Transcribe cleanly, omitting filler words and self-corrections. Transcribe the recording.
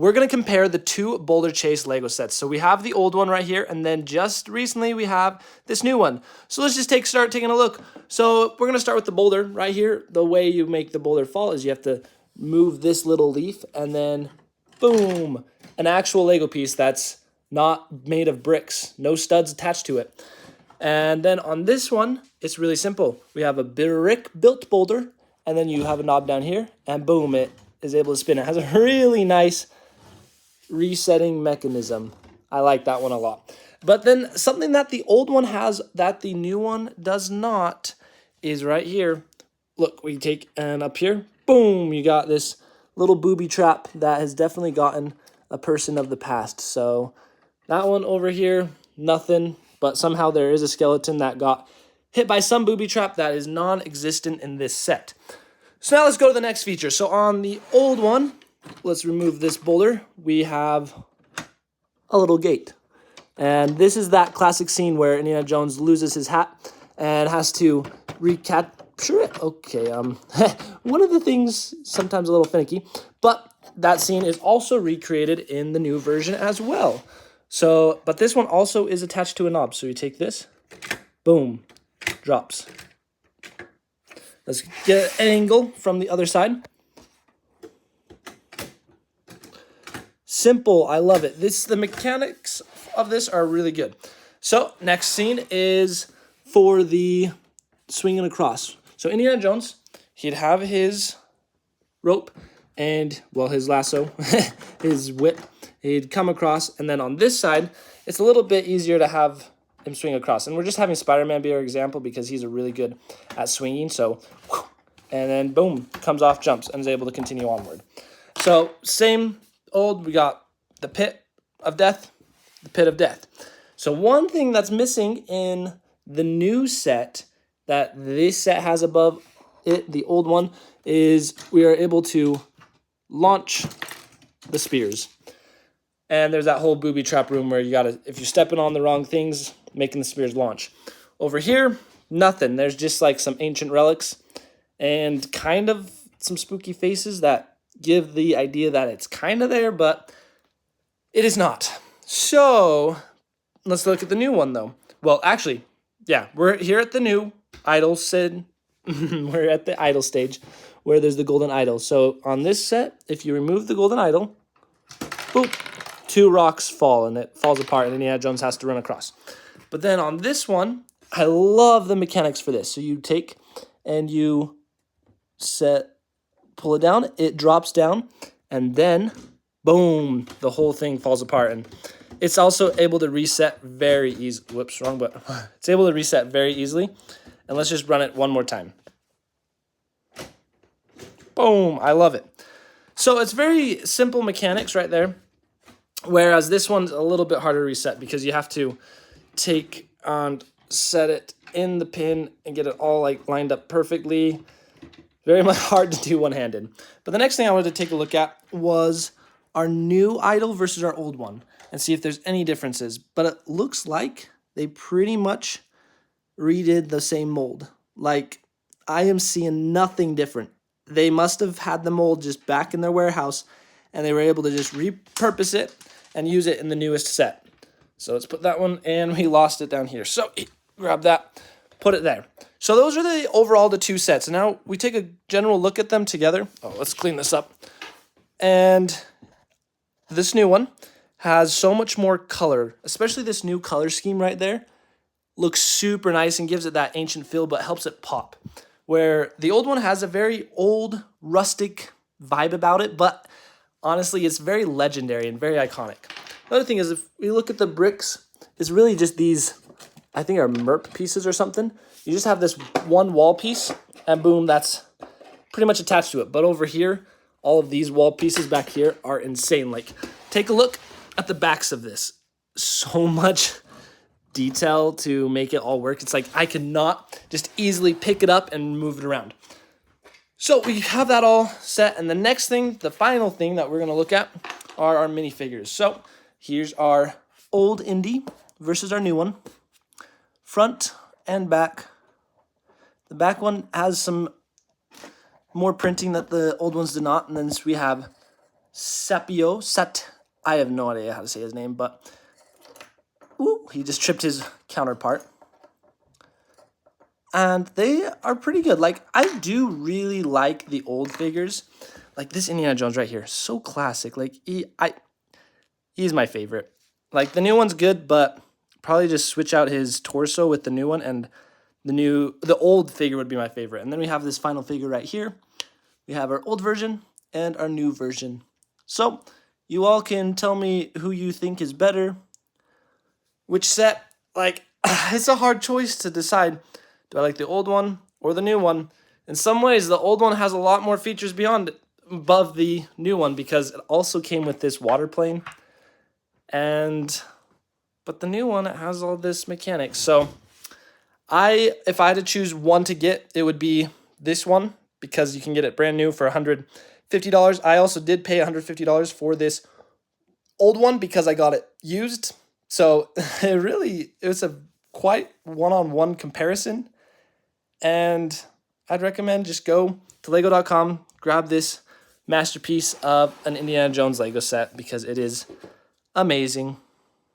we're going to compare the two Boulder Chase Lego sets. So we have the old one right here, and then just recently we have this new one. So let's just start taking a look. So we're going to start with the boulder right here. The way you make the boulder fall is you have to move this little leaf, and then boom, an actual Lego piece that's not made of bricks, no studs attached to it. And then on this one, it's really simple. We have a brick-built boulder, and then you have a knob down here, and boom, it is able to spin. It has a really nice resetting mechanism. I like that one a lot. But then something that the old one has that the new one does not is right here. Look, we take, and up here, boom, you got this little booby trap that has definitely gotten a person of the past. So that one over here, nothing, but somehow there is a skeleton that got hit by some booby trap that is non-existent in this set. So now let's go to the next feature. So on the old one, let's remove this boulder. We have a little gate. And this is that classic scene where Indiana Jones loses his hat and has to recapture it. Okay, one of the things, sometimes a little finicky, but that scene is also recreated in the new version as well. So, but this one also is attached to a knob. So you take this, boom, drops. Let's get an angle from the other side. Simple, I love it. The mechanics of this are really good. So next scene is for the swinging across. So Indiana Jones, he'd have his rope and, well, his lasso, his whip. He'd come across, and then on this side, it's a little bit easier to have him swing across. And we're just having Spider-Man be our example because he's really good at swinging. So, and then boom, comes off, jumps, and is able to continue onward. So same old, we got the pit of death, the pit of death. So one thing that's missing in the new set that this set has above it, the old one, is we are able to launch the spears. And there's that whole booby trap room where you gotta, if you're stepping on the wrong things, making the spears launch. Over here, nothing. There's just like some ancient relics and kind of some spooky faces that give the idea that it's kind of there, but it is not. So let's look at the new one though. Well, actually, yeah, we're here at the new idol Sid. We're at the idol stage where there's the golden idol. So on this set, if you remove the golden idol, boop, 2 rocks fall and it falls apart and Indiana Jones has to run across. But then on this one, I love the mechanics for this. So you take and you pull it down, it drops down, and then boom, the whole thing falls apart. And it's also able to reset very easily. Whoops, wrong button. It's able to reset very easily. And let's just run it one more time. Boom, I love it. So it's very simple mechanics right there. Whereas this one's a little bit harder to reset because you have to take and set it in the pin and get it all like lined up perfectly. Very much hard to do one-handed. But the next thing I wanted to take a look at was our new idol versus our old one and see if there's any differences. But it looks like they pretty much redid the same mold. Like, I am seeing nothing different. They must have had the mold just back in their warehouse and they were able to just repurpose it and use it in the newest set. So let's put that one, and we lost it down here. So grab that, put it there. So those are the 2 sets. And now we take a general look at them together. Oh, let's clean this up. And this new one has so much more color, especially this new color scheme right there. Looks super nice and gives it that ancient feel, but helps it pop. Where the old one has a very old, rustic vibe about it, but honestly, it's very legendary and very iconic. Another thing is, if we look at the bricks, it's really just these, I think are MERP pieces or something. You just have this one wall piece, and boom, that's pretty much attached to it. But over here, all of these wall pieces back here are insane. Like, take a look at the backs of this. So much detail to make it all work. It's like I could not just easily pick it up and move it around. So we have that all set, and the next thing, the final thing that we're going to look at are our minifigures. So here's our old Indy versus our new one. Front and back. The back one has some more printing that the old ones did not, and then we have I have no idea how to say his name, but ooh, he just tripped his counterpart. And they are pretty good. Like, I do really like the old figures. Like this Indiana Jones right here, so classic. Like he's my favorite. Like the new one's good, but probably just switch out his torso with the new one, and the old figure would be my favorite. And then we have this final figure right here. We have our old version and our new version. So you all can tell me who you think is better, which set. Like, it's a hard choice to decide. Do I like the old one or the new one? In some ways, the old one has a lot more features above the new one because it also came with this water plane. But the new one, it has all this mechanics. So if I had to choose one to get, it would be this one because you can get it brand new for $150. I also did pay $150 for this old one because I got it used. So it was a quite one-on-one comparison. And I'd recommend just go to lego.com, grab this masterpiece of an Indiana Jones Lego set because it is amazing.